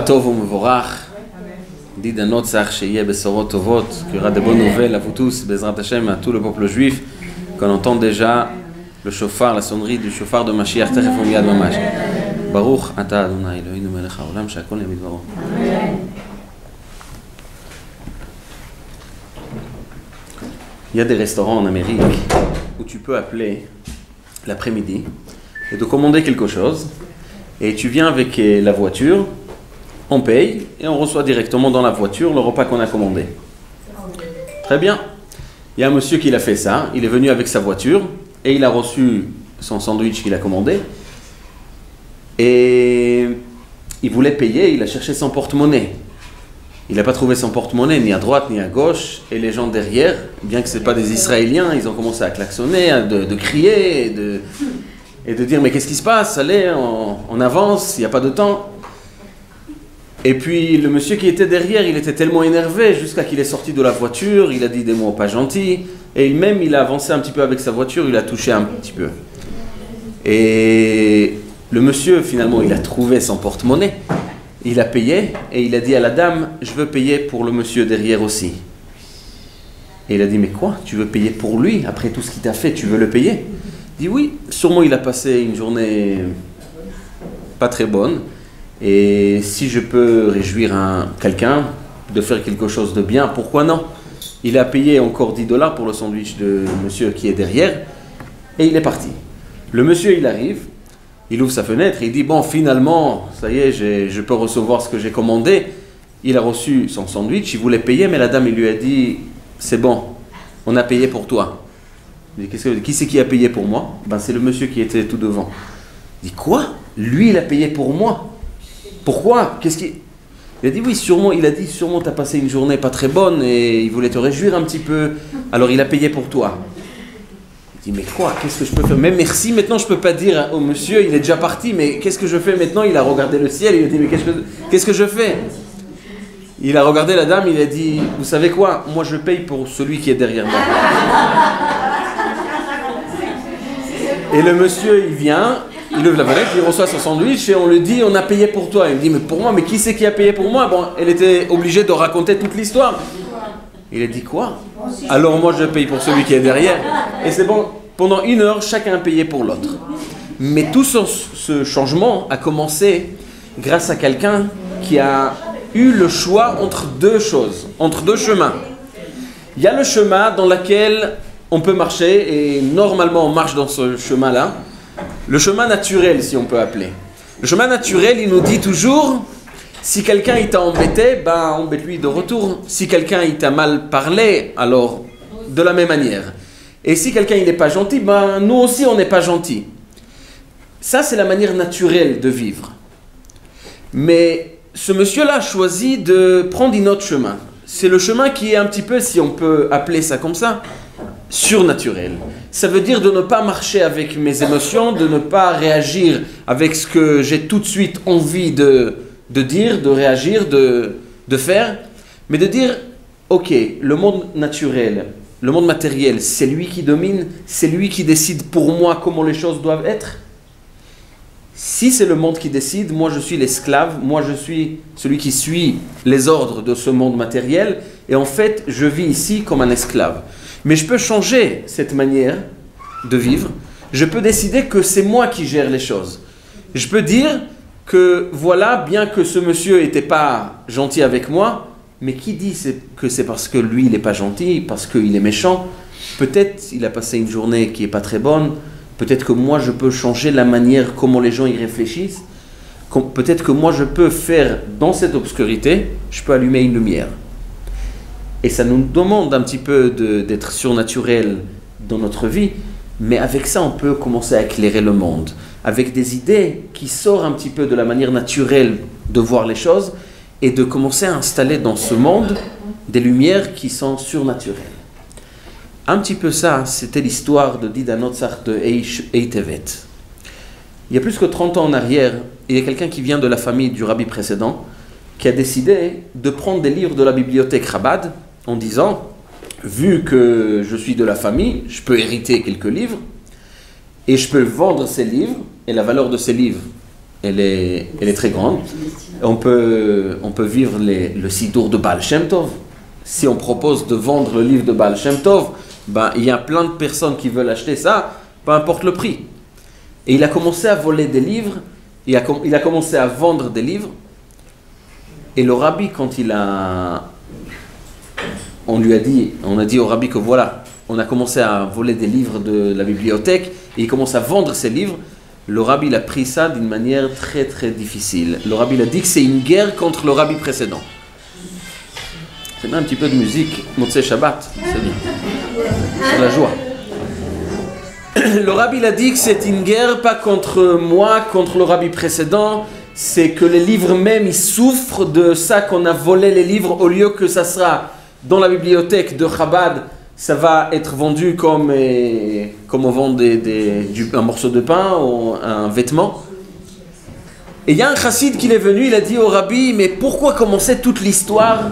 Tov u'mevorach, dit à Notzach, Sheyeh Besorot Tovot, qu'il y aura de bonnes nouvelles à vous tous, Bezrat Hashem, à tout le peuple juif, qu'on entend déjà le chauffard, la sonnerie du chauffard de Mashiach, Techef u'miyad mamash. Baruch Ata Adonai Eloheinu melech haolam, she'akol nהיה בדברו. Il y a des restaurants en Amérique où tu peux appeler l'après-midi et de commander quelque chose, et tu viens avec la voiture, on paye et on reçoit directement dans la voiture le repas qu'on a commandé. Très bien. Il y a un monsieur qui l'a fait ça, il est venu avec sa voiture et il a reçu son sandwich qu'il a commandé et il voulait payer, il a cherché son porte-monnaie. Il n'a pas trouvé son porte-monnaie ni à droite ni à gauche, et les gens derrière, bien que ce ne pas des Israéliens, ils ont commencé à klaxonner, de crier et de dire mais qu'est-ce qui se passe, allez, on avance, il n'y a pas de temps. Et puis le monsieur qui était derrière, il était tellement énervé jusqu'à qu'il est sorti de la voiture, il a dit des mots pas gentils, et même il a avancé un petit peu avec sa voiture, il a touché un petit peu. Et le monsieur finalement il a trouvé son porte-monnaie, il a payé et il a dit à la dame je veux payer pour le monsieur derrière aussi. Et il a dit mais quoi, tu veux payer pour lui après tout ce qu'il t'a fait, tu veux le payer? Il dit oui, sûrement il a passé une journée pas très bonne. Et si je peux réjouir quelqu'un de faire quelque chose de bien, pourquoi non? Il a payé encore $10 pour le sandwich de monsieur qui est derrière et il est parti. Le monsieur il arrive, il ouvre sa fenêtre et il dit bon finalement ça y est je peux recevoir ce que j'ai commandé. Il a reçu son sandwich, il voulait payer mais la dame il lui a dit c'est bon, on a payé pour toi. Il dit qui c'est qui a payé pour moi? Ben c'est le monsieur qui était tout devant. Il dit quoi? Lui il a payé pour moi? Pourquoi? Il a dit oui, sûrement, il a dit sûrement tu as passé une journée pas très bonne et il voulait te réjouir un petit peu, alors il a payé pour toi. Il dit mais quoi? Qu'est-ce que je peux faire? Mais merci, maintenant je peux pas dire au monsieur, il est déjà parti, mais qu'est-ce que je fais maintenant? Il a regardé le ciel, il a dit mais qu'est-ce que je fais? Il a regardé la dame, il a dit vous savez quoi? Moi je paye pour celui qui est derrière moi. Et le monsieur il vient, il ouvre la fenêtre, il reçoit son sandwich et on lui dit on a payé pour toi. Il me dit mais pour moi, mais qui c'est qui a payé pour moi? Bon, elle était obligée de raconter toute l'histoire. Il a dit quoi? Alors moi je paye pour celui qui est derrière. Et c'est bon, pendant 1 heure chacun a payé pour l'autre. Mais tout ce changement a commencé grâce à quelqu'un qui a eu le choix entre deux choses, entre deux chemins. Il y a le chemin dans lequel on peut marcher et normalement on marche dans ce chemin-là. Le chemin naturel, si on peut appeler. Le chemin naturel, il nous dit toujours, si quelqu'un il t'a embêté, ben embête-lui de retour. Si quelqu'un il t'a mal parlé, alors de la même manière. Et si quelqu'un il n'est pas gentil, ben nous aussi on n'est pas gentil. Ça c'est la manière naturelle de vivre. Mais ce monsieur-là a choisi de prendre un autre chemin. C'est le chemin qui est un petit peu, si on peut appeler ça comme ça, surnaturel. Ça veut dire de ne pas marcher avec mes émotions, de ne pas réagir avec ce que j'ai tout de suite envie de dire, de réagir, de faire, mais de dire, ok, le monde naturel, le monde matériel, c'est lui qui domine, c'est lui qui décide pour moi comment les choses doivent être. Si c'est le monde qui décide, moi je suis l'esclave, moi je suis celui qui suit les ordres de ce monde matériel, et en fait je vis ici comme un esclave. Mais je peux changer cette manière de vivre. Je peux décider que c'est moi qui gère les choses. Je peux dire que voilà, bien que ce monsieur n'était pas gentil avec moi, mais qui dit que c'est parce que lui il n'est pas gentil, parce qu'il est méchant? Peut-être il a passé une journée qui n'est pas très bonne. Peut-être que moi je peux changer la manière comment les gens y réfléchissent. Peut-être que moi je peux faire dans cette obscurité, je peux allumer une lumière. Et ça nous demande un petit peu d'être surnaturel dans notre vie, mais avec ça on peut commencer à éclairer le monde, avec des idées qui sortent un petit peu de la manière naturelle de voir les choses et de commencer à installer dans ce monde des lumières qui sont surnaturelles. Un petit peu ça, c'était l'histoire de Dida Notzach de Eitevet. Il y a plus que 30 ans en arrière, il y a quelqu'un qui vient de la famille du rabbi précédent qui a décidé de prendre des livres de la bibliothèque Chabad en disant, vu que je suis de la famille, je peux hériter quelques livres et je peux vendre ces livres et la valeur de ces livres elle est très grande. On peut vivre le Sidour de Baal Shem Tov. Si on propose de vendre le livre de Baal Shem Tov, ben, il y a plein de personnes qui veulent acheter ça, peu importe le prix. Et il a commencé à voler des livres, il a commencé à vendre des livres. Et le rabbi, quand on a dit au rabbi que voilà, on a commencé à voler des livres de la bibliothèque, et il commence à vendre ces livres. Le rabbi il a pris ça d'une manière très très difficile. Le rabbi il a dit que c'est une guerre contre le rabbi précédent. C'est même un petit peu de musique, Motzei Shabbat, c'est bien. C'est la joie. Le rabbi il a dit que c'est une guerre pas contre moi, contre le rabbi précédent. C'est que les livres même, ils souffrent de ça qu'on a volé les livres au lieu que ça sera dans la bibliothèque de Chabad. Ça va être vendu comme on vend un morceau de pain ou un vêtement. Et il y a un chassid qui est venu, il a dit au rabbi, mais pourquoi commencer toute l'histoire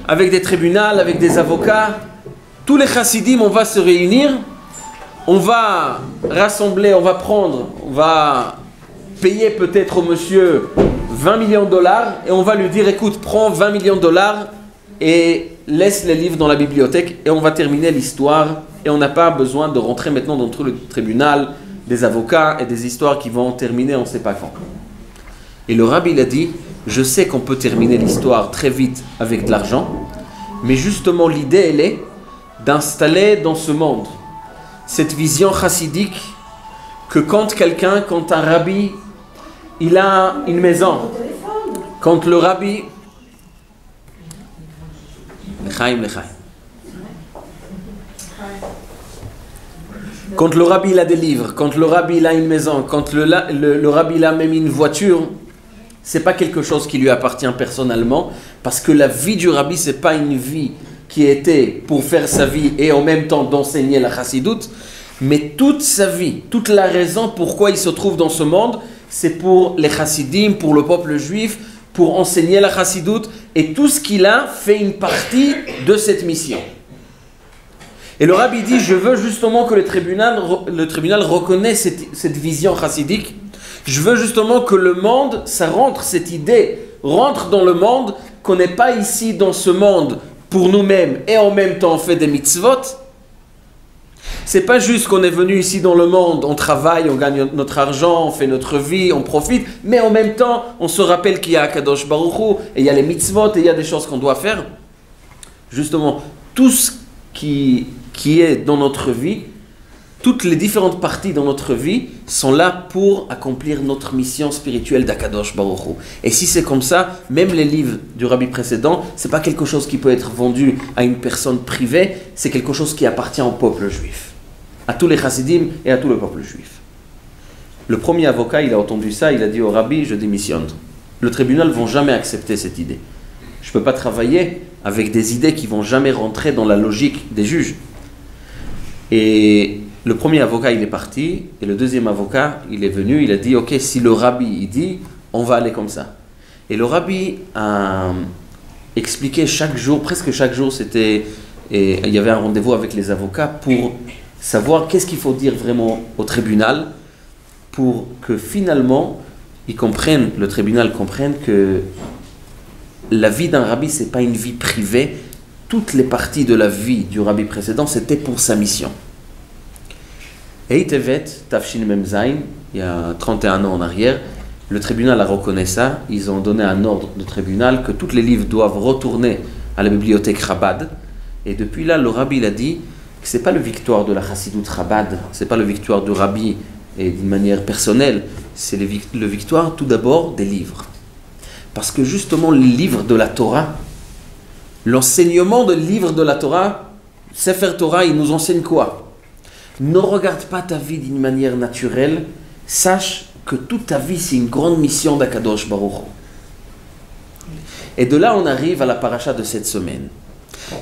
avec des tribunaux, avec des avocats? Tous les chassidim, on va se réunir, on va rassembler, on va payer peut-être au monsieur 20 millions de dollars et on va lui dire, écoute, prends 20 millions de dollars et laisse les livres dans la bibliothèque et on va terminer l'histoire et on n'a pas besoin de rentrer maintenant dans tout le tribunal, des avocats et des histoires qui vont terminer on ne sait pas quand. Et le rabbi il a dit, je sais qu'on peut terminer l'histoire très vite avec de l'argent, mais justement l'idée elle est d'installer dans ce monde cette vision chassidique que quand un rabbi il a une maison, quand le rabbi quand le rabbi il a des livres, quand le rabbi il a une maison, quand le rabbi il a même une voiture, c'est pas quelque chose qui lui appartient personnellement, parce que la vie du rabbi c'est pas une vie qui était pour faire sa vie et en même temps d'enseigner la chassidoute, mais toute sa vie, toute la raison pourquoi il se trouve dans ce monde, c'est pour les chassidim, pour le peuple juif, pour enseigner la chassidoute, et tout ce qu'il a fait une partie de cette mission. Et le rabbi dit, je veux justement que le tribunal reconnaisse cette vision chassidique. Je veux justement que le monde, ça rentre, cette idée rentre dans le monde, qu'on n'est pas ici dans ce monde pour nous-mêmes et en même temps on fait des mitzvot. C'est pas juste qu'on est venu ici dans le monde, on travaille, on gagne notre argent, on fait notre vie, on profite, mais en même temps, on se rappelle qu'il y a Akadosh Baruch Hu, et il y a les mitzvot, et il y a des choses qu'on doit faire. Justement, tout ce qui est dans notre vie, toutes les différentes parties dans notre vie sont là pour accomplir notre mission spirituelle d'Akadosh Baruch Hu. Et si c'est comme ça, même les livres du rabbi précédent, c'est pas quelque chose qui peut être vendu à une personne privée, c'est quelque chose qui appartient au peuple juif, à tous les chassidim et à tout le peuple juif. Le premier avocat, il a entendu ça, il a dit au rabbi, je démissionne. Le tribunal ne va jamais accepter cette idée. Je ne peux pas travailler avec des idées qui ne vont jamais rentrer dans la logique des juges. Et le premier avocat, il est parti, et le deuxième avocat, il est venu, il a dit, ok, si le rabbi, il dit, on va aller comme ça. Et le rabbi a expliqué chaque jour, presque chaque jour, et il y avait un rendez-vous avec les avocats pour savoir qu'est-ce qu'il faut dire vraiment au tribunal pour que finalement, le tribunal comprenne que la vie d'un rabbi, ce n'est pas une vie privée. Toutes les parties de la vie du rabbi précédent, c'était pour sa mission. Et Tevet, Tafshin Mem Zayin, il y a 31 ans en arrière, le tribunal a reconnu ça. Ils ont donné un ordre de tribunal que tous les livres doivent retourner à la bibliothèque Chabad. Et depuis là, le rabbi il a dit que ce n'est pas la victoire de la chassidoute Chabad, ce n'est pas la victoire du rabbi et d'une manière personnelle, c'est la victoire tout d'abord des livres. Parce que justement, les livres de la Torah, l'enseignement des livres de la Torah, Sefer Torah, il nous enseigne quoi? Ne regarde pas ta vie d'une manière naturelle, sache que toute ta vie c'est une grande mission d'Akadosh Baruch Hu. Et de là on arrive à la paracha de cette semaine.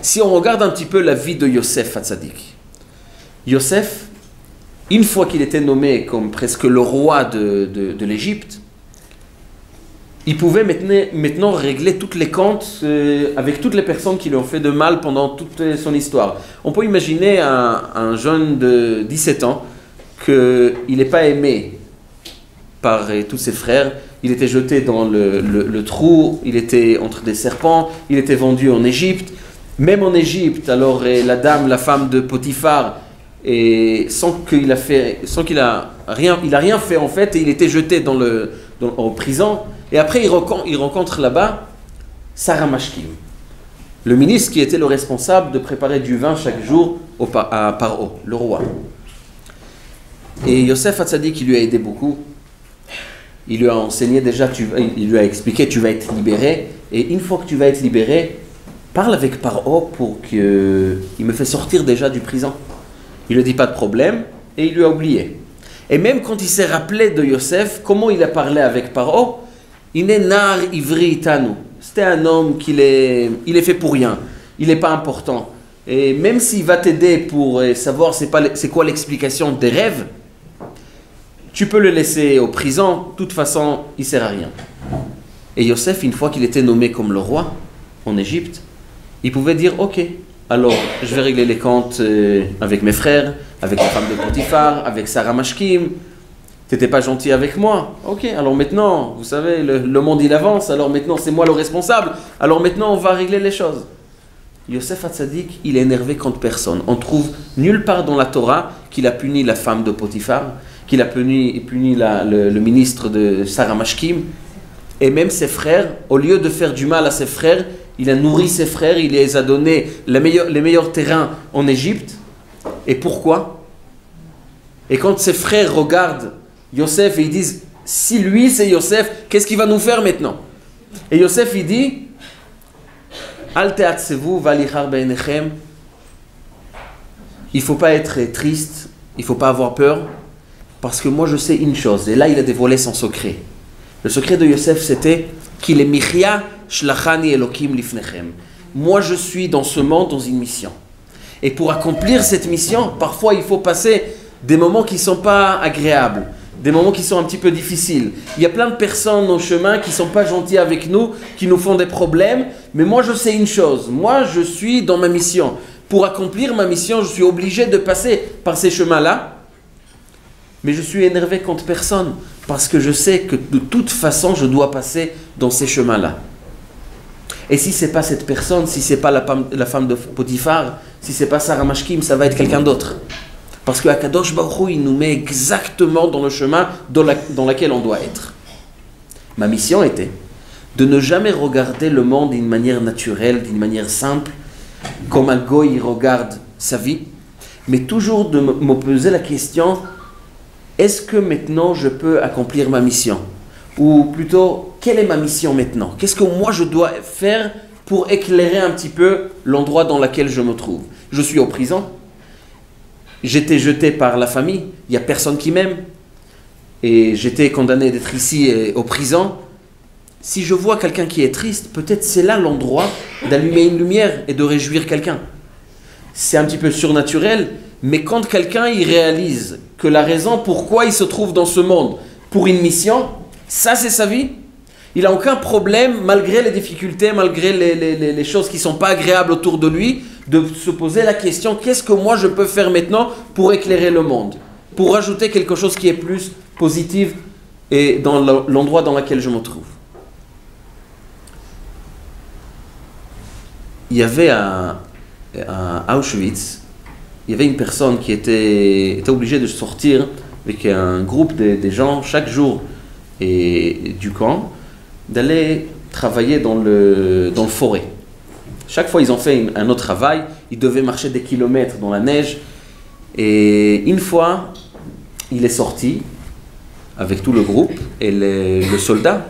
Si on regarde un petit peu la vie de Yosef Hatzadik, Yosef, une fois qu'il était nommé comme presque le roi de l'Égypte, il pouvait maintenant régler toutes les comptes avec toutes les personnes qui lui ont fait de mal pendant toute son histoire. On peut imaginer un jeune de 17 ans qu'il n'est pas aimé par tous ses frères. Il était jeté dans le trou, il était entre des serpents, il était vendu en Égypte. Même en Égypte, alors la femme de Potiphar, et il a rien fait en fait, et il était jeté en prison. Et après, il rencontre là-bas Sarah Mashkim, le ministre qui était le responsable de préparer du vin chaque jour à Paro, le roi. Et Yosef Hatzadik, il lui a aidé beaucoup. Il lui a enseigné déjà, il lui a expliqué, tu vas être libéré. Et une fois que tu vas être libéré, parle avec Paro pour qu'il me fait sortir déjà du prison. Il ne dit pas de problème et il lui a oublié. Et même quand il s'est rappelé de Yosef, comment il a parlé avec Paro, il est nar ivri itanu. C'était un homme il est fait pour rien. Il n'est pas important. Et même s'il va t'aider pour savoir c'est quoi l'explication des rêves, tu peux le laisser au prison. De toute façon, il ne sert à rien. Et Yosef, une fois qu'il était nommé comme le roi en Égypte, il pouvait dire, ok, alors je vais régler les comptes avec mes frères, avec la femme de Potiphar, avec Sarah Mashkim. T'étais pas gentil avec moi. Ok, alors maintenant, vous savez, le monde il avance, alors maintenant c'est moi le responsable. Alors maintenant on va régler les choses. Yosef Hatzadik, il est énervé contre personne. On trouve nulle part dans la Torah qu'il a puni la femme de Potiphar, qu'il a puni le ministre de Sarah Mashkim. Et même ses frères, au lieu de faire du mal à ses frères, il a nourri ses frères, il les a donné les meilleurs terrains en Égypte. Et pourquoi? Et quand ses frères regardent Yosef et ils disent, si lui c'est Yosef, qu'est-ce qu'il va nous faire maintenant? Et Yosef il dit, Al te'atsevu v'alichar be'enechem. Il ne faut pas être triste, il ne faut pas avoir peur, parce que moi je sais une chose, et là il a dévoilé son secret. Le secret de Yosef c'était qu'il est michya shlachani elokim lifnechem. Moi je suis dans ce monde dans une mission. Et pour accomplir cette mission, parfois il faut passer des moments qui ne sont pas agréables, des moments qui sont un petit peu difficiles. Il y a plein de personnes au chemin qui ne sont pas gentilles avec nous, qui nous font des problèmes, mais moi je sais une chose, moi je suis dans ma mission. Pour accomplir ma mission, je suis obligé de passer par ces chemins-là, mais je suis énervé contre personne, parce que je sais que de toute façon je dois passer dans ces chemins-là. Et si ce n'est pas cette personne, si ce n'est pas la femme de Potiphar, si ce n'est pas Sarah Mashkim, ça va être quelqu'un d'autre. Parce que Akadosh Baruch Hu, il nous met exactement dans le chemin dans lequel on doit être. Ma mission était de ne jamais regarder le monde d'une manière naturelle, d'une manière simple, comme un goy il regarde sa vie, mais toujours de me poser la question, est-ce que maintenant je peux accomplir ma mission? Ou plutôt, quelle est ma mission maintenant? Qu'est-ce que moi je dois faire pour éclairer un petit peu l'endroit dans lequel je me trouve? Je suis en prison. J'étais jeté par la famille, il n'y a personne qui m'aime. Et j'étais condamné d'être ici en prison. Si je vois quelqu'un qui est triste, peut-être c'est là l'endroit d'allumer une lumière et de réjouir quelqu'un. C'est un petit peu surnaturel, mais quand quelqu'un il réalise que la raison pourquoi il se trouve dans ce monde pour une mission, ça c'est sa vie, il n'a aucun problème, malgré les difficultés, malgré les choses qui ne sont pas agréables autour de lui, de se poser la question, qu'est-ce que moi je peux faire maintenant pour éclairer le monde, pour rajouter quelque chose qui est plus positif et dans l'endroit dans lequel je me trouve. Il y avait à Auschwitz, il y avait une personne qui était obligée de sortir avec un groupe de gens chaque jour et du camp, d'aller travailler dans le forêt. Chaque fois, ils ont fait un autre travail. Ils devaient marcher des kilomètres dans la neige. Et une fois, il est sorti avec tout le groupe. Et le soldat,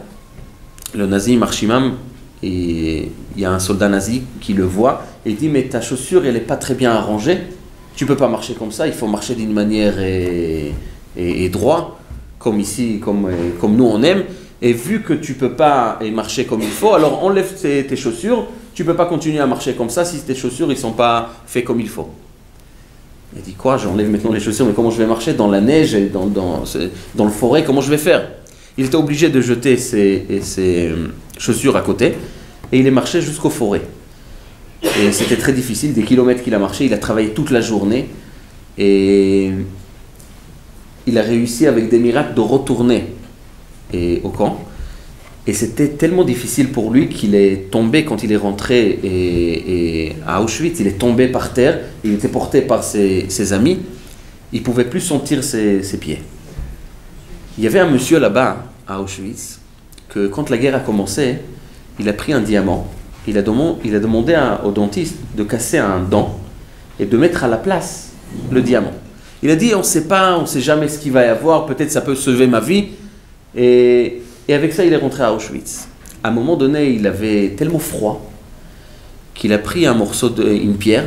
le nazi Marshimam, et il y a un soldat nazi qui le voit. Et il dit, mais ta chaussure, elle n'est pas très bien arrangée. Tu ne peux pas marcher comme ça. Il faut marcher d'une manière et droit, comme ici, comme nous on aime. Et vu que tu ne peux pas marcher comme il faut, alors enlève tes chaussures. Tu ne peux pas continuer à marcher comme ça si tes chaussures ne sont pas faites comme il faut. Il dit quoi? J'enlève maintenant les chaussures, mais comment je vais marcher dans la neige et dans le forêt? Comment je vais faire? Il était obligé de jeter ses chaussures à côté et il est marché jusqu'au forêt. Et c'était très difficile, des kilomètres qu'il a marché, il a travaillé toute la journée et il a réussi avec des miracles de retourner et au camp. Et c'était tellement difficile pour lui qu'il est tombé quand il est rentré à Auschwitz. Il est tombé par terre, il était porté par ses amis. Il ne pouvait plus sentir ses pieds. Il y avait un monsieur là-bas, à Auschwitz, que quand la guerre a commencé, il a pris un diamant. Il a demandé au dentiste de casser un dent et de mettre à la place le diamant. Il a dit, on ne sait pas, on ne sait jamais ce qu'il va y avoir, peut-être ça peut sauver ma vie. Et avec ça, il est rentré à Auschwitz. À un moment donné, il avait tellement froid qu'il a pris une pierre,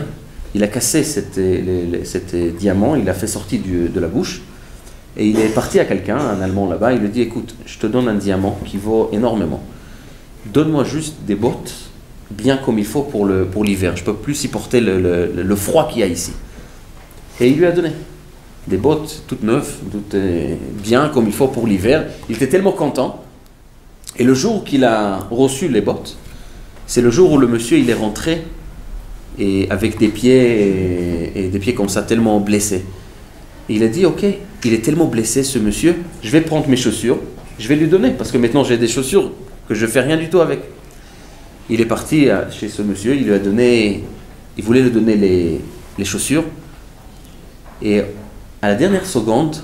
il a cassé cet diamant, il l'a fait sortir de la bouche, et il est parti à quelqu'un, un Allemand là-bas, il lui dit, écoute, je te donne un diamant qui vaut énormément. Donne-moi juste des bottes bien comme il faut pour l'hiver. Je ne peux plus supporter le froid qu'il y a ici. Et il lui a donné des bottes toutes neuves, toutes bien comme il faut pour l'hiver. Il était tellement content. Et le jour qu'il a reçu les bottes, c'est le jour où le monsieur il est rentré et avec des pieds et des pieds comme ça tellement blessés. Et il a dit ok, il est tellement blessé ce monsieur, je vais prendre mes chaussures, je vais lui donner parce que maintenant j'ai des chaussures que je fais rien du tout avec. Il est parti chez ce monsieur, il voulait lui donner les chaussures et à la dernière seconde,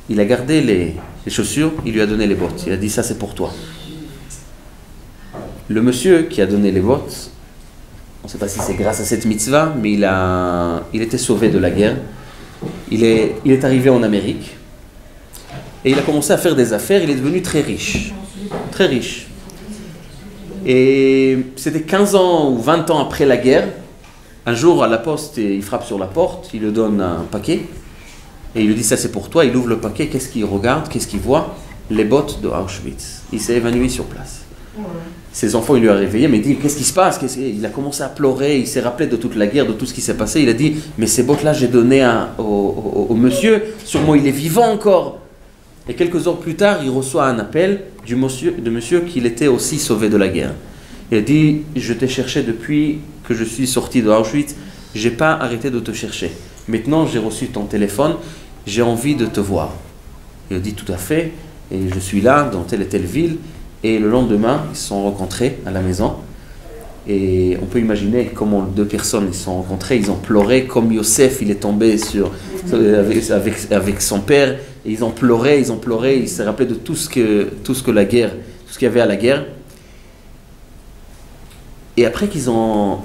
il a gardé les chaussures, il lui a donné les bottes. Il a dit ça c'est pour toi. Le monsieur qui a donné les bottes, on ne sait pas si c'est grâce à cette mitzvah, mais il était sauvé de la guerre. Il est arrivé en Amérique et il a commencé à faire des affaires. Il est devenu très riche. Très riche. Et c'était 15 ans ou 20 ans après la guerre. Un jour à la poste, il frappe sur la porte, il lui donne un paquet. Et il lui dit ça c'est pour toi. Il ouvre le paquet, qu'est-ce qu'il regarde, qu'est-ce qu'il voit? Les bottes de Auschwitz. Il s'est évanoui sur place. Ses enfants, il lui a réveillé, mais il dit qu'est-ce qui se passe? Il a commencé à pleurer, il s'est rappelé de toute la guerre, de tout ce qui s'est passé. Il a dit mais ces bottes-là, j'ai donné au monsieur, sûrement il est vivant encore. Et quelques heures plus tard, il reçoit un appel de monsieur qu'il était aussi sauvé de la guerre. Il a dit je t'ai cherché depuis que je suis sorti de Auschwitz, j'ai pas arrêté de te chercher. Maintenant, j'ai reçu ton téléphone, j'ai envie de te voir. Il a dit tout à fait, et je suis là dans telle et telle ville. Et le lendemain, ils se sont rencontrés à la maison. Et on peut imaginer comment deux personnes se sont rencontrées. Ils ont pleuré comme Yosef, il est tombé avec son père. Et ils ont pleuré. Il s'est rappelé de tout ce que la guerre, tout ce qu'il y avait à la guerre. Et après qu'ils ont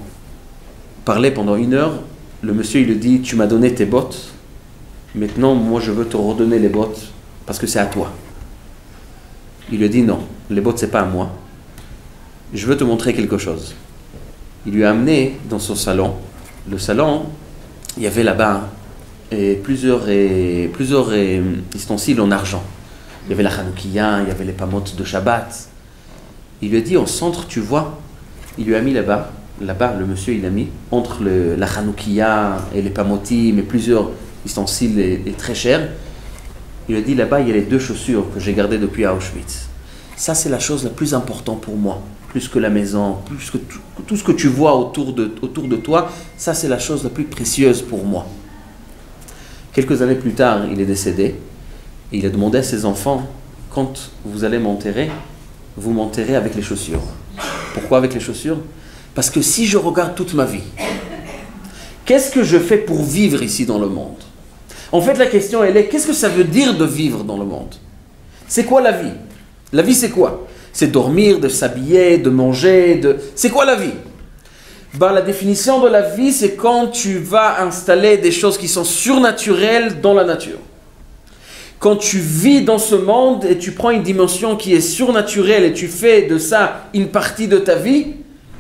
parlé pendant 1 heure, le monsieur il lui dit tu m'as donné tes bottes. Maintenant, moi je veux te redonner les bottes parce que c'est à toi. Il lui a dit non, les bottes c'est pas à moi. Je veux te montrer quelque chose. Il lui a amené dans son salon. Le salon, il y avait là-bas plusieurs ustensiles en argent. Il y avait la Hanoukia, il y avait les pamotes de Shabbat. Il lui a dit au centre, tu vois, il lui a mis là-bas, le monsieur il a mis entre la Hanoukia et les pamotim et plusieurs ustensiles et très chers. Il a dit là-bas, il y a les 2 chaussures que j'ai gardées depuis Auschwitz. Ça, c'est la chose la plus importante pour moi. Plus que la maison, plus que tout ce que tu vois autour de toi, ça, c'est la chose la plus précieuse pour moi. Quelques années plus tard, il est décédé. Et il a demandé à ses enfants, quand vous allez m'enterrer, vous m'enterrez avec les chaussures. Pourquoi avec les chaussures? Parce que si je regarde toute ma vie, qu'est-ce que je fais pour vivre ici dans le monde? En fait, la question, elle est, qu'est-ce que ça veut dire de vivre dans le monde? C'est quoi la vie? La vie, c'est quoi? C'est dormir, de s'habiller, de manger, C'est quoi la vie? La définition de la vie, c'est quand tu vas installer des choses qui sont surnaturelles dans la nature. Quand tu vis dans ce monde et tu prends une dimension qui est surnaturelle et tu fais de ça une partie de ta vie,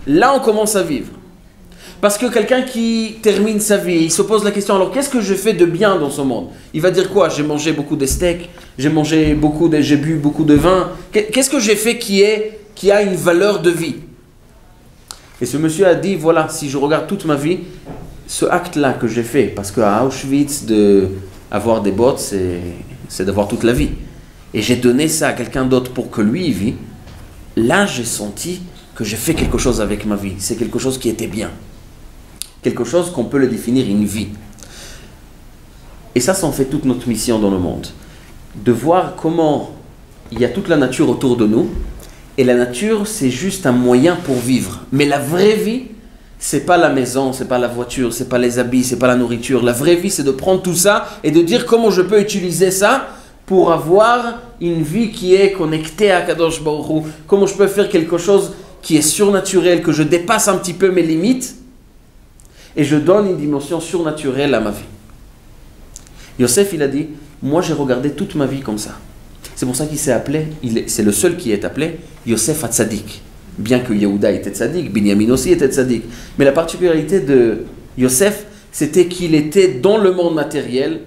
là, on commence à vivre. Parce que quelqu'un qui termine sa vie, il se pose la question, alors qu'est-ce que je fais de bien dans ce monde? Il va dire quoi? J'ai mangé beaucoup de steaks, j'ai bu beaucoup de vin. Qu'est-ce que j'ai fait qui a une valeur de vie? Et ce monsieur a dit, voilà, si je regarde toute ma vie, ce acte-là que j'ai fait, parce qu'à Auschwitz, avoir des bottes, c'est d'avoir toute la vie. Et j'ai donné ça à quelqu'un d'autre pour que lui y vit. Là, j'ai senti que j'ai fait quelque chose avec ma vie. C'est quelque chose qui était bien. Quelque chose qu'on peut le définir une vie. Et ça en fait toute notre mission dans le monde. De voir comment il y a toute la nature autour de nous, et la nature, c'est juste un moyen pour vivre. Mais la vraie vie, c'est pas la maison, c'est pas la voiture, c'est pas les habits, c'est pas la nourriture. La vraie vie, c'est de prendre tout ça et de dire comment je peux utiliser ça pour avoir une vie qui est connectée à Kadosh Baruch Hu. Comment je peux faire quelque chose qui est surnaturel, que je dépasse un petit peu mes limites et je donne une dimension surnaturelle à ma vie. Yosef, il a dit, moi j'ai regardé toute ma vie comme ça. C'est pour ça qu'il s'est appelé, c'est le seul qui est appelé Yosef HaTzadik. Bien que Yehuda était tzaddik, Binyamin aussi était tzaddik. Mais la particularité de Yosef, c'était qu'il était dans le monde matériel.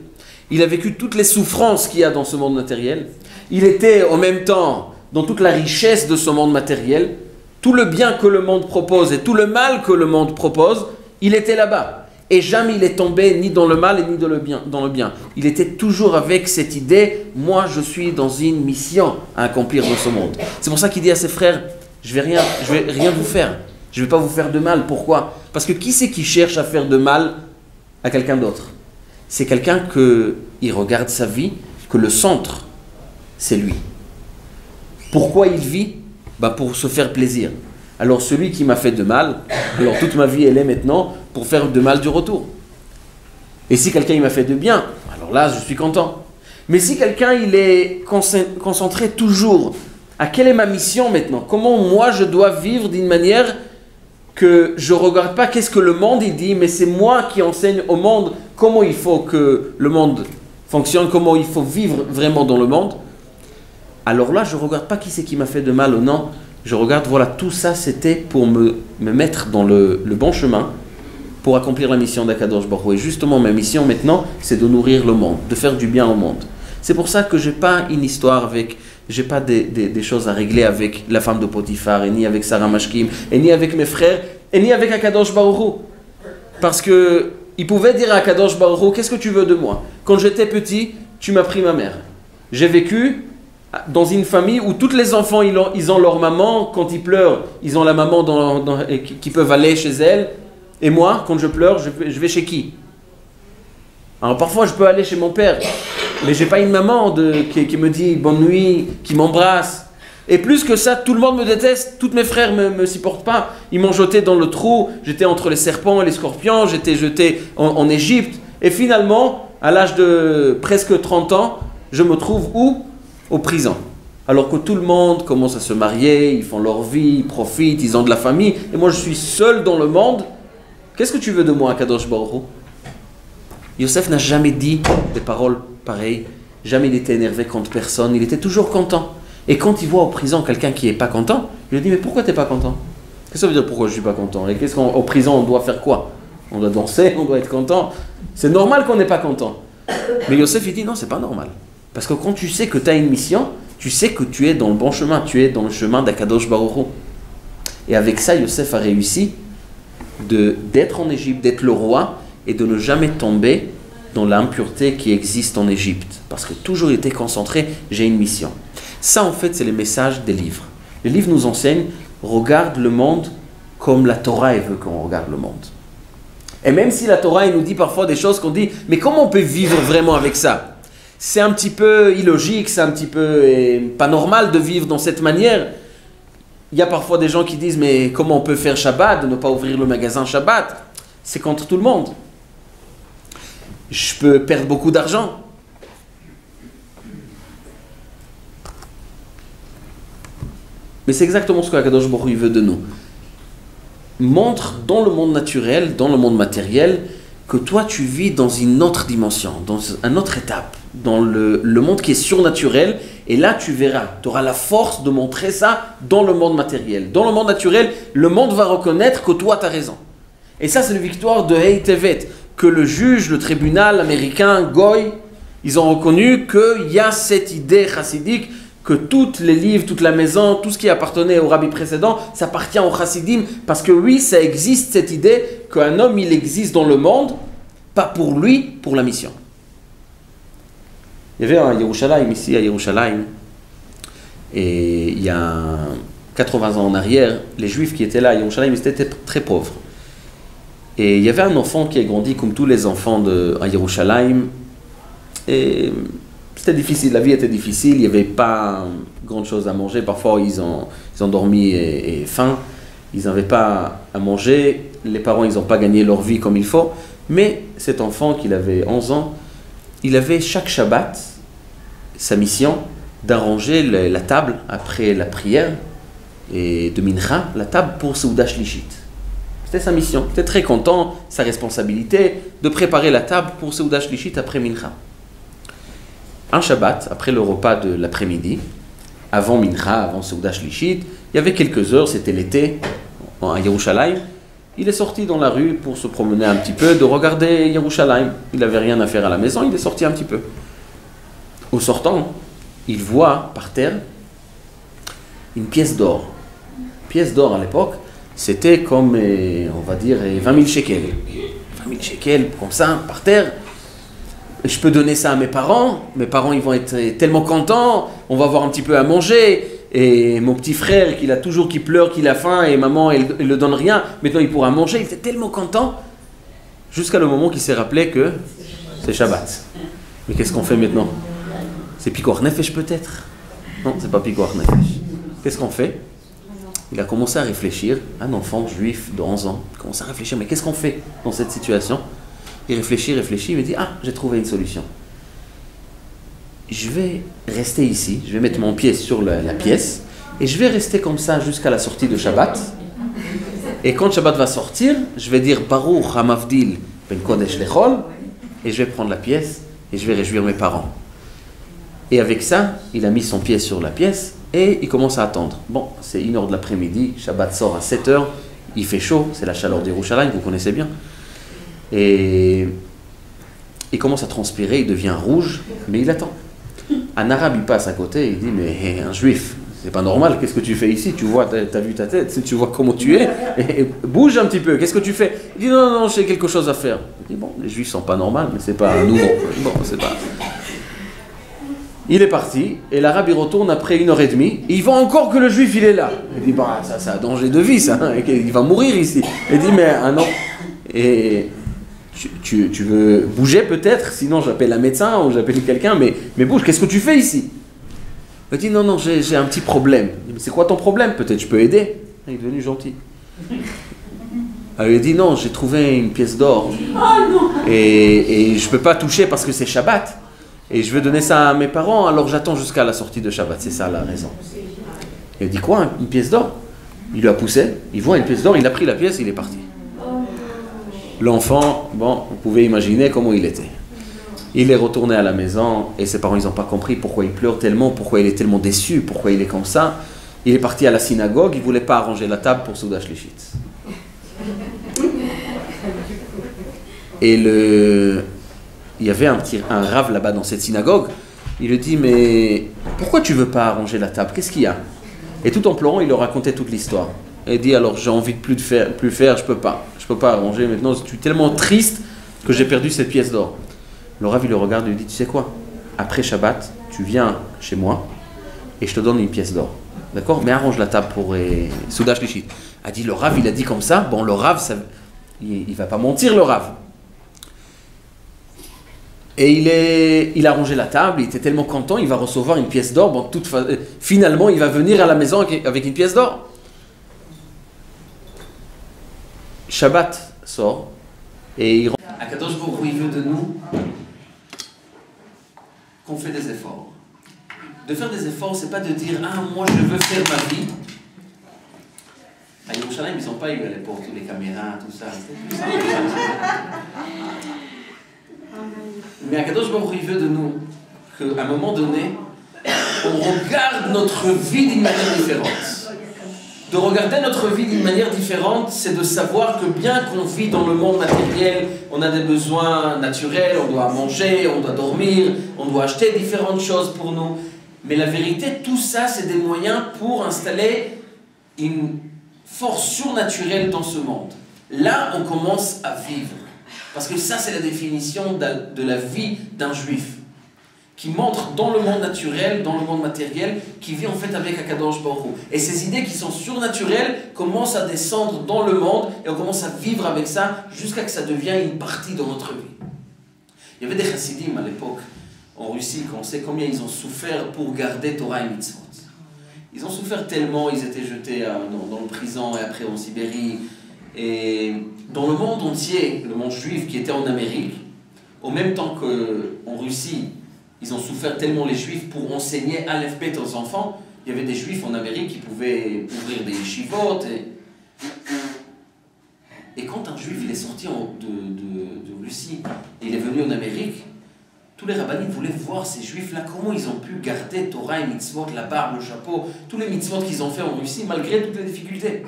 Il a vécu toutes les souffrances qu'il y a dans ce monde matériel. Il était en même temps dans toute la richesse de ce monde matériel. Tout le bien que le monde propose et tout le mal que le monde propose, il était là-bas. Et jamais il est tombé ni dans le mal ni dans le bien. Il était toujours avec cette idée, moi je suis dans une mission à accomplir dans ce monde. C'est pour ça qu'il dit à ses frères, je vais rien vous faire. Je ne vais pas vous faire de mal. Pourquoi? Parce que qui c'est qui cherche à faire de mal à quelqu'un d'autre? C'est quelqu'un qui regarde sa vie, que le centre, c'est lui. Pourquoi il vit? Pour se faire plaisir. Alors celui qui m'a fait de mal, alors toute ma vie elle est maintenant pour faire de mal du retour. Et si quelqu'un il m'a fait de bien, alors là je suis content. Mais si quelqu'un il est concentré toujours à quelle est ma mission maintenant, comment moi je dois vivre d'une manière que je ne regarde pas qu'est-ce que le monde il dit, mais c'est moi qui enseigne au monde comment il faut que le monde fonctionne, comment il faut vivre vraiment dans le monde. Alors là je ne regarde pas qui c'est qui m'a fait de mal ou non. Je regarde, voilà, tout ça, c'était pour me mettre dans le bon chemin pour accomplir la mission d'Akadosh Baruch Hu. Et justement, ma mission maintenant, c'est de nourrir le monde, de faire du bien au monde. C'est pour ça que je n'ai pas une histoire j'ai pas des choses à régler avec la femme de Potiphar, et ni avec Sarah Mashkim, et ni avec mes frères, et ni avec Akadosh Baruch Hu. Parce qu'il pouvait dire à Akadosh Baruch Hu, qu'est-ce que tu veux de moi? Quand j'étais petit, tu m'as pris ma mère. J'ai vécu dans une famille où tous les enfants, ils ont leur maman, quand ils pleurent, ils ont la maman qui peuvent aller chez elle. Et moi, quand je pleure, je vais chez qui? Alors parfois, je peux aller chez mon père, mais je n'ai pas une maman qui me dit bonne nuit, qui m'embrasse. Et plus que ça, tout le monde me déteste, tous mes frères ne me supportent pas. Ils m'ont jeté dans le trou, j'étais entre les serpents et les scorpions, j'étais jeté en Égypte. Et finalement, à l'âge de presque 30 ans, je me trouve où? Aux prisons. Alors que tout le monde commence à se marier, ils font leur vie, ils profitent, ils ont de la famille. Et moi, je suis seul dans le monde. Qu'est-ce que tu veux de moi, Kadosh Baruch Hu? Yosef n'a jamais dit des paroles pareilles. Jamais il était énervé contre personne. Il était toujours content. Et quand il voit en prison quelqu'un qui n'est pas content, il lui dit, mais pourquoi tu n'es pas content? Qu'est-ce que ça veut dire pourquoi je ne suis pas content? Et qu'est-ce qu'en prison, on doit faire quoi? On doit danser, on doit être content. C'est normal qu'on n'est pas content. Mais Yosef, il dit, non, c'est pas normal. Parce que quand tu sais que tu as une mission, tu sais que tu es dans le bon chemin, tu es dans le chemin d'Akadosh Baruch Hu. Et avec ça, Yosef a réussi d'être en Égypte, d'être le roi, et de ne jamais tomber dans l'impureté qui existe en Égypte. Parce que toujours il était concentré, j'ai une mission. Ça, en fait, c'est le message des livres. Les livres nous enseignent, regarde le monde comme la Torah elle veut qu'on regarde le monde. Et même si la Torah elle nous dit parfois des choses qu'on dit, mais comment on peut vivre vraiment avec ça? C'est un petit peu illogique, c'est un petit peu pas normal de vivre dans cette manière. Il y a parfois des gens qui disent, mais comment on peut faire Shabbat, de ne pas ouvrir le magasin Shabbat? C'est contre tout le monde. Je peux perdre beaucoup d'argent. Mais c'est exactement ce que Akadosh Baruch Hu veut de nous. Montre dans le monde naturel, dans le monde matériel, que toi tu vis dans une autre dimension, dans une autre étape, dans le monde qui est surnaturel, et là tu verras, tu auras la force de montrer ça dans le monde matériel. Dans le monde naturel, le monde va reconnaître que toi tu as raison. Et ça c'est la victoire de Hei Tevet, que le juge, le tribunal américain, Goy, ils ont reconnu qu'il y a cette idée chassidique, que tous les livres, toute la maison, tout ce qui appartenait au rabbi précédent, ça appartient au chassidim, parce que oui, ça existe cette idée qu'un homme, il existe dans le monde, pas pour lui, pour la mission. Il y avait un Yerushalayim ici, à Yerushalayim, et il y a 80 ans en arrière, les Juifs qui étaient là à Yerushalayim, ils étaient très pauvres. Et il y avait un enfant qui a grandi comme tous les enfants à Yerushalayim, et c'était difficile, la vie était difficile, il n'y avait pas grande chose à manger. Parfois, ils ont dormi et faim. Ils n'avaient pas à manger. Les parents, ils n'ont pas gagné leur vie comme il faut. Mais cet enfant, qu'il avait 11 ans, il avait chaque Shabbat sa mission d'arranger la table après la prière et de Mincha, la table pour Seuda Shlishit. C'était sa mission. Il était très content, sa responsabilité, de préparer la table pour Seuda Shlishit après Mincha. Un Shabbat, après le repas de l'après-midi, avant Mincha, avant Seuda Shlishit, il y avait quelques heures, c'était l'été, à Yerushalayim. Il est sorti dans la rue pour se promener un petit peu, de regarder Yerushalayim. Il n'avait rien à faire à la maison, il est sorti un petit peu. Au sortant, il voit par terre une pièce d'or. Pièce d'or à l'époque, c'était comme, on va dire, 20 000 shekels. 20 000 shekels, comme ça, par terre. Je peux donner ça à mes parents ils vont être tellement contents, on va avoir un petit peu à manger. Et mon petit frère, qui pleure, qu'il a faim, et maman, elle ne donne rien, maintenant il pourra manger. Il était tellement content, jusqu'à le moment qu'il s'est rappelé que c'est Shabbat. Mais qu'est-ce qu'on fait maintenant? C'est Pikuach Nefesh peut-être? Non, c'est pas Pikuach Nefesh. Qu'est-ce qu'on fait? Il a commencé à réfléchir, un enfant juif de 11 ans, il commence à réfléchir, mais qu'est-ce qu'on fait dans cette situation? Il réfléchit, il me dit, j'ai trouvé une solution. Je vais rester ici, je vais mettre mon pied sur la pièce, et je vais rester comme ça jusqu'à la sortie de Shabbat. Et quand Shabbat va sortir, je vais dire Baruch Hamavdil Ben Kodesh Lechol, et je vais prendre la pièce, et je vais réjouir mes parents. Et avec ça, il a mis son pied sur la pièce, et il commence à attendre. Bon, c'est 1h de l'après-midi, Shabbat sort à 7h, il fait chaud, c'est la chaleur d'Yerushalayim, vous connaissez bien. Et il commence à transpirer, il devient rouge, mais il attend. Un arabe, il passe à côté, il dit, mais un juif, c'est pas normal, qu'est-ce que tu fais ici? Tu vois, t'as vu ta tête, tu vois comment tu es, et bouge un petit peu, qu'est-ce que tu fais? Il dit, non, j'ai quelque chose à faire. Il dit, bon, les juifs sont pas normaux, mais c'est pas nouveau. Bon, c'est pas... Il est parti, et l'arabe, il retourne après 1h30, et il voit encore que le juif, il est là. Il dit, bah, ça, c'est un danger de vie, ça, il va mourir ici. Il dit, mais un an, et... Tu veux bouger peut-être, sinon j'appelle un médecin ou j'appelle quelqu'un, mais bouge, qu'est-ce que tu fais ici? Il dit non, j'ai un petit problème. Il dit, mais c'est quoi ton problème? Peut-être je peux aider. Il est devenu gentil. Alors il dit non, j'ai trouvé une pièce d'or et je ne peux pas toucher parce que c'est Shabbat. Et je veux donner ça à mes parents, alors j'attends jusqu'à la sortie de Shabbat, c'est ça la raison. Il dit quoi, une pièce d'or? Il lui a poussé, il voit une pièce d'or, il a pris la pièce, il est parti. L'enfant, bon, vous pouvez imaginer comment il était. Il est retourné à la maison et ses parents, ils n'ont pas compris pourquoi il pleure tellement, pourquoi il est tellement déçu, pourquoi il est comme ça. Il est parti à la synagogue, il ne voulait pas arranger la table pour Seuda Shlishit. Et il y avait un rave là-bas dans cette synagogue. Il lui dit, mais pourquoi tu ne veux pas arranger la table? Qu'est-ce qu'il y a? Et tout en pleurant, il leur racontait toute l'histoire. Et il dit, alors j'ai envie de plus faire, je peux pas arranger maintenant, je suis tellement triste que j'ai perdu cette pièce d'or. Le Rav, il le regarde et lui dit, tu sais quoi, après Shabbat, tu viens chez moi et je te donne une pièce d'or. D'accord? Mais arrange la table pour Seuda Shlishit. A dit, le Rav, il a dit comme ça, bon, le Rav, il va pas mentir, le Rav. Et il a rangé la table, il était tellement content, il va recevoir une pièce d'or, bon, finalement, il va venir à la maison avec une pièce d'or. Shabbat sort et il rentre. Akadosh Baruch Hu, il veut de nous qu'on fait des efforts. De faire des efforts, c'est pas de dire moi je veux faire ma vie. À Yerushalayim, ils n'ont pas eu à l'époque les caméras, tout ça. Mais Akadosh Baruch Hu, il veut de nous qu'à un moment donné, on regarde notre vie d'une manière différente. De regarder notre vie d'une manière différente, c'est de savoir que bien qu'on vit dans le monde matériel, on a des besoins naturels, on doit manger, on doit dormir, on doit acheter différentes choses pour nous. Mais la vérité, tout ça, c'est des moyens pour installer une force surnaturelle dans ce monde. Là, on commence à vivre. Parce que ça, c'est la définition de la vie d'un juif. Qui montre dans le monde naturel, dans le monde matériel, qui vit en fait avec Akadosh Baruch Hu. Et ces idées qui sont surnaturelles commencent à descendre dans le monde et on commence à vivre avec ça jusqu'à ce que ça devienne une partie de notre vie. Il y avait des chassidim à l'époque en Russie, qu'on sait combien ils ont souffert pour garder Torah et Mitzvot. Ils ont souffert tellement, ils étaient jetés dans le prison et après en Sibérie. Et dans le monde entier, le monde juif qui était en Amérique, au même temps qu'en Russie, ils ont souffert tellement les juifs pour enseigner Aleph Bet aux enfants. Il y avait des juifs en Amérique qui pouvaient ouvrir des yeshivot. Et quand un juif il est sorti de Russie et il est venu en Amérique, tous les rabbinim voulaient voir ces juifs-là, comment ils ont pu garder Torah et mitzvot, la barbe, le chapeau, tous les mitzvot qu'ils ont fait en Russie, malgré toutes les difficultés.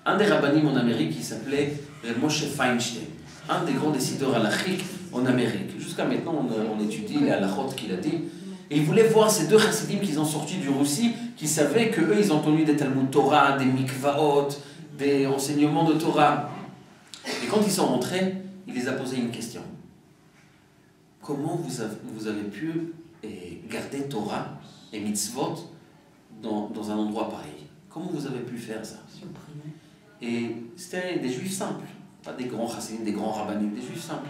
Un des rabbinim en Amérique, qui s'appelait Moshe Feinstein, un des grands décideurs halachiques en Amérique. Jusqu'à maintenant, on étudie les halachot qu'il a dit. Et il voulait voir ces deux chassidim qui sont sortis du Russie, qui savaient qu'eux, ils ont tenu des Talmud Torah, des mikvaot, des enseignements de Torah. Et quand ils sont rentrés, il les a posé une question. Comment vous avez pu garder Torah et mitzvot dans un endroit pareil? Comment vous avez pu faire ça? Et c'était des juifs simples, pas des grands chassidim, des grands rabbinim, des juifs simples.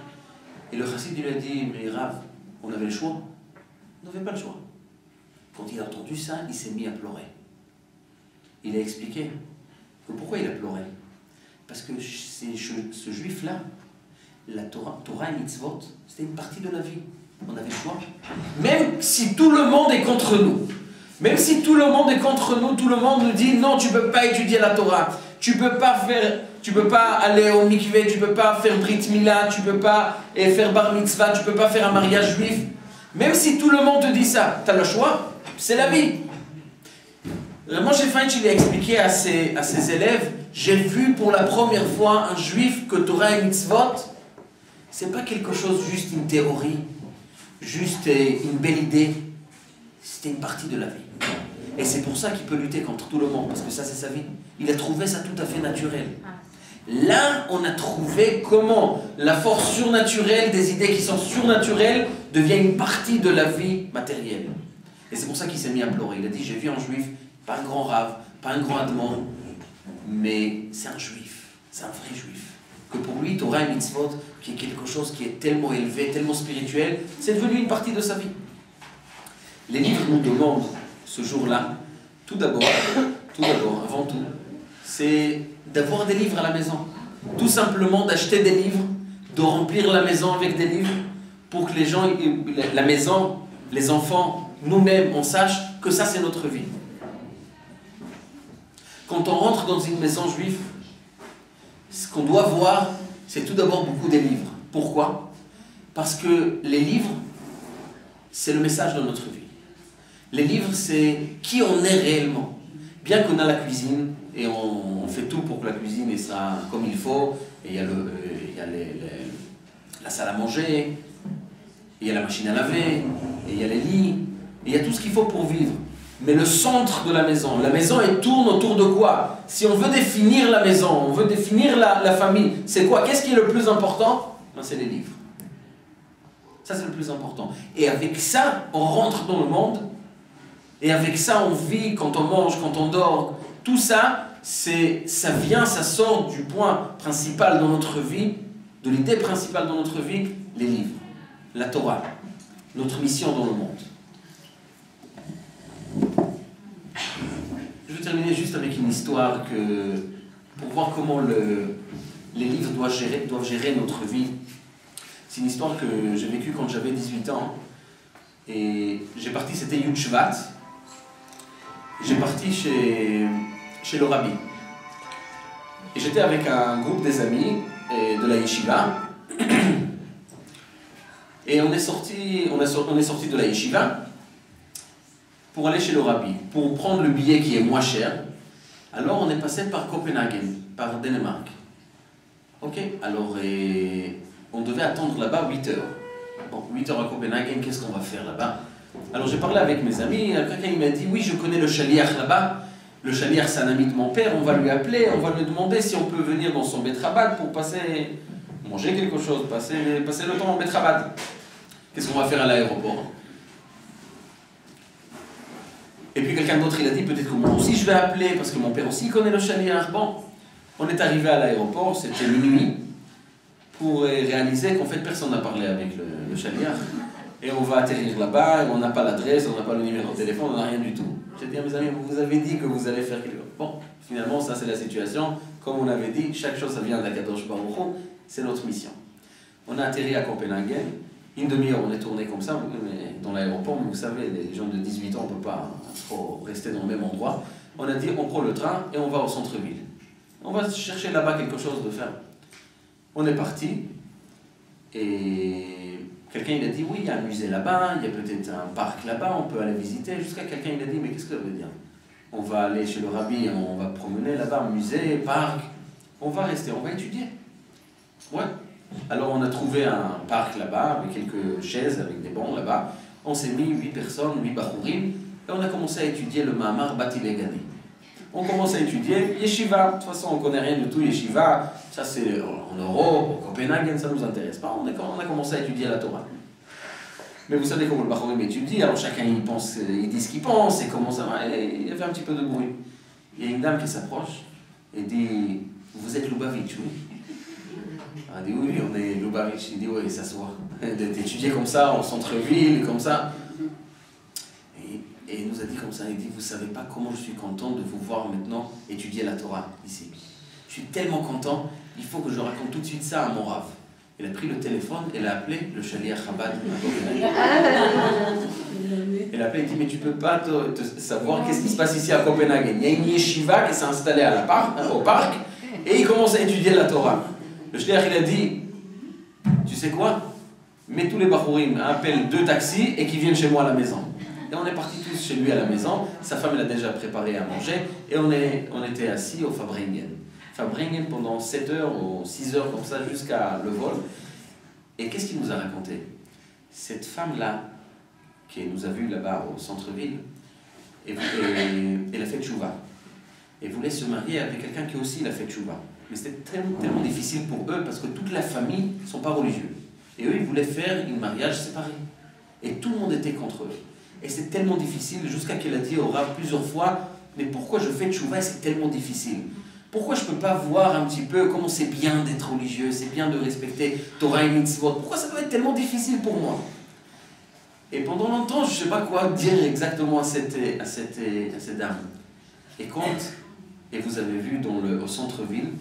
Et le chassid lui a dit, mais Rav, on avait le choix. On n'avait pas le choix. Quand il a entendu ça, il s'est mis à pleurer. Il a expliqué que pourquoi il a pleuré. Parce que ce juif-là, la Torah et mitzvot, c'était une partie de la vie. On avait le choix. Même si tout le monde est contre nous, même si tout le monde est contre nous, tout le monde nous dit non, tu ne peux pas étudier la Torah, tu peux pas aller au mikvé, tu ne peux pas faire Brit Mila, tu ne peux pas faire Bar Mitzvah, tu ne peux pas faire un mariage juif. Même si tout le monde te dit ça, tu as le choix, c'est la vie. Moshe Feinstein il a expliqué à ses élèves, j'ai vu pour la première fois un juif que Torah et mitzvot, c'est pas quelque chose juste une théorie, juste une belle idée, c'était une partie de la vie. Et c'est pour ça qu'il peut lutter contre tout le monde, parce que ça c'est sa vie. Il a trouvé ça tout à fait naturel. Là, on a trouvé comment la force surnaturelle des idées qui sont surnaturelles devient une partie de la vie matérielle. Et c'est pour ça qu'il s'est mis à pleurer. Il a dit, j'ai vu un juif, pas un grand rave, pas un grand admon, mais c'est un juif, c'est un vrai juif. Que pour lui, Torah et mitzvot, qui est quelque chose qui est tellement élevé, tellement spirituel, c'est devenu une partie de sa vie. Les livres nous demandent, ce jour-là, tout d'abord, avant tout, c'est d'avoir des livres à la maison. Tout simplement d'acheter des livres, de remplir la maison avec des livres, pour que les gens, la maison, les enfants, nous-mêmes, on sache que ça c'est notre vie. Quand on rentre dans une maison juive, ce qu'on doit voir, c'est tout d'abord beaucoup des livres. Pourquoi? Parce que les livres, c'est le message de notre vie. Les livres, c'est qui on est réellement. Bien qu'on a la cuisine, et on fait tout pour que la cuisine ait ça comme il faut, et il y a, la salle à manger, et il y a la machine à laver, et il y a les lits, et il y a tout ce qu'il faut pour vivre. Mais le centre de la maison, elle tourne autour de quoi? Si on veut définir la maison, on veut définir la famille, c'est quoi? Qu'est-ce qui est le plus important? Ben, c'est les livres. Ça, c'est le plus important. Et avec ça, on rentre dans le monde, et avec ça, on vit, quand on mange, quand on dort. Tout ça, ça sort du point principal dans notre vie, de l'idée principale dans notre vie, les livres, la Torah, notre mission dans le monde. Je vais terminer juste avec une histoire pour voir comment les livres doivent gérer notre vie. C'est une histoire que j'ai vécue quand j'avais 18 ans. Et c'était Yud Shvat. J'ai parti chez le rabbi. Et j'étais avec un groupe des amis de la yeshiva. Et on est sorti de la yeshiva pour aller chez le rabbi, pour prendre le billet qui est moins cher. Alors on est passé par Copenhague, par Danemark. Ok, alors on devait attendre là-bas 8 heures. Bon, 8 heures à Copenhague, qu'est-ce qu'on va faire là-bas? Alors j'ai parlé avec mes amis, quelqu'un il m'a dit, oui je connais le shaliach là-bas. Le shaliach c'est un ami de mon père, on va lui appeler, on va lui demander si on peut venir dans son Betrabad pour manger quelque chose, passer le temps en Betrabad. Qu'est-ce qu'on va faire à l'aéroport? Et puis quelqu'un d'autre il a dit, peut-être que moi aussi je vais appeler, parce que mon père aussi connaît le shaliach. Bon, on est arrivé à l'aéroport, c'était minuit, pour réaliser qu'en fait personne n'a parlé avec le shaliach. et on va atterrir là-bas, et on n'a pas l'adresse, on n'a pas le numéro de téléphone, on n'a rien du tout. J'ai dit à mes amis, vous avez dit que vous allez faire quelque chose. Bon, finalement, ça c'est la situation. Comme on avait dit, chaque chose ça vient d'Akadosh Baruch Hu, c'est notre mission. On a atterri à Copenhague, une demi-heure on est tourné comme ça, dans l'aéroport, mais vous savez, les gens de 18 ans, on ne peut pas trop rester dans le même endroit. On a dit, on prend le train et on va au centre-ville. On va chercher là-bas quelque chose de faire. On est parti, et quelqu'un il a dit, oui, il y a un musée là-bas, il y a peut-être un parc là-bas, on peut aller visiter. Jusqu'à quelqu'un il a dit, mais qu'est-ce que ça veut dire? On va aller chez le rabbi, on va promener là-bas, musée, parc. On va rester, on va étudier. Ouais. Alors on a trouvé un parc là-bas, avec quelques chaises, avec des bancs là-bas. On s'est mis 8 personnes, 8 bachourim, et on a commencé à étudier le Mahamar Bati Legani. On commence à étudier Yeshiva. De toute façon, on ne connaît rien du tout, Yeshiva. Ça, c'est en Europe, au Copenhague, ça ne nous intéresse pas. On a commencé à étudier la Torah. Mais vous savez comment le Bachourim étudie, alors chacun il pense, il dit ce qu'il pense, et comment ça va. Et il y avait un petit peu de bruit. Il y a une dame qui s'approche et dit, vous êtes Lubavitch, oui? Elle dit, oui, on est Lubavitch. Il dit, oui, ça se voit. D'étudier comme ça, en centre-ville, comme ça. Et il nous a dit comme ça, il dit, vous savez pas comment je suis content de vous voir maintenant étudier la Torah ici. Je suis tellement content, il faut que je raconte tout de suite ça à mon Rav. Il a pris le téléphone, elle a appelé le Shaliach Chabad à Copenhague. Elle a appelé, il dit, mais tu peux pas savoir qu'est-ce qui se passe ici à Copenhague. Il y a une yeshiva qui s'est installée au parc, et il commence à étudier la Torah. Le Shaliach, il a dit, tu sais quoi? Mets tous les bachourim, appelle 2 taxis et qui viennent chez moi à la maison. Et on est partis tous chez lui à la maison, sa femme elle a déjà préparé à manger, et on était assis au Fabringen. Fabringen pendant 7 heures ou 6 heures comme ça jusqu'à le vol. Et qu'est-ce qu'il nous a raconté? Cette femme-là, qui nous a vus là-bas au centre-ville, elle a fait tchouva. Elle voulait se marier avec quelqu'un qui aussi l'a fait tchouva. Mais c'était tellement difficile pour eux parce que toute la famille ne sont pas religieux. Et eux, ils voulaient faire un mariage séparé. Et tout le monde était contre eux. Et c'est tellement difficile, jusqu'à qu'elle a dit au Rav plusieurs fois, mais pourquoi je fais tchouva et c'est tellement difficile? Pourquoi je ne peux pas voir un petit peu comment c'est bien d'être religieux, c'est bien de respecter Torah et Mitzvot? Pourquoi ça doit être tellement difficile pour moi? Et pendant longtemps, je ne sais pas quoi dire exactement à cette dame. Et et vous avez vu au centre-ville,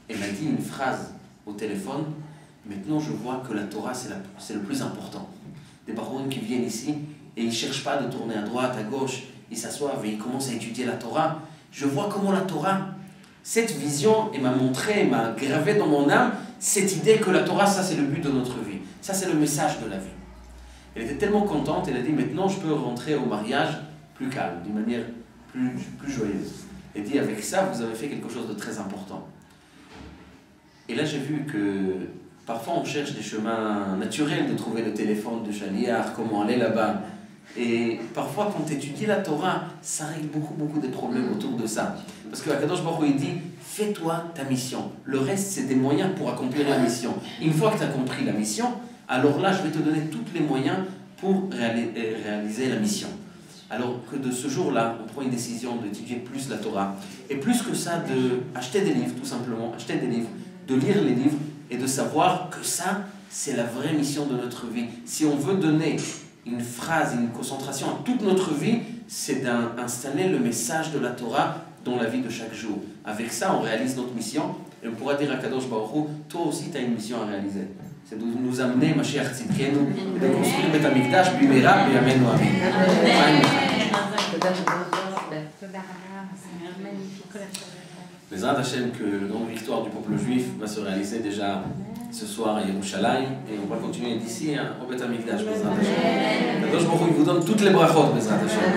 elle m'a dit une phrase au téléphone, maintenant je vois que la Torah c'est le plus important. Des bachourim qui viennent ici, et ils ne cherchent pas de tourner à droite, à gauche, ils s'assoivent et ils commencent à étudier la Torah. Je vois comment la Torah, cette vision, elle m'a montré, elle m'a gravé dans mon âme, cette idée que la Torah, ça c'est le but de notre vie. Ça c'est le message de la vie. Elle était tellement contente, elle a dit, maintenant je peux rentrer au mariage plus calme, d'une manière plus joyeuse. Elle dit, avec ça, vous avez fait quelque chose de très important. Et là j'ai vu que parfois on cherche des chemins naturels de trouver le téléphone de Shaliach, comment aller là-bas. Et parfois, quand tu étudies la Torah, ça règle beaucoup de problèmes autour de ça. Parce que Akadosh Baruch Hu, il dit, fais-toi ta mission. Le reste, c'est des moyens pour accomplir la mission. Une fois que tu as compris la mission, alors là, je vais te donner tous les moyens pour réaliser la mission. Alors que de ce jour-là, on prend une décision d'étudier plus la Torah. Et plus que ça, d'acheter des livres, tout simplement, acheter des livres, de lire les livres et de savoir que ça, c'est la vraie mission de notre vie. Si on veut donner une phrase, une concentration à toute notre vie, c'est d'installer le message de la Torah dans la vie de chaque jour. Avec ça, on réalise notre mission et on pourra dire à Kadosh Baruch Hu, toi aussi tu as une mission à réaliser. C'est de nous amener, Mashiach Tzidkenu, et de construire Beth Amikdash, Bimera, B'Yameinu Amen. Bezrat Hashem, que le grande victoire du peuple juif va se réaliser déjà ce soir à Yerushalayim, et on va continuer d'ici au Beth Amikdash, Bezrat Hashem. Kadosh Baruch Hu, il vous donne toutes les brachot, Bezrat Hashem.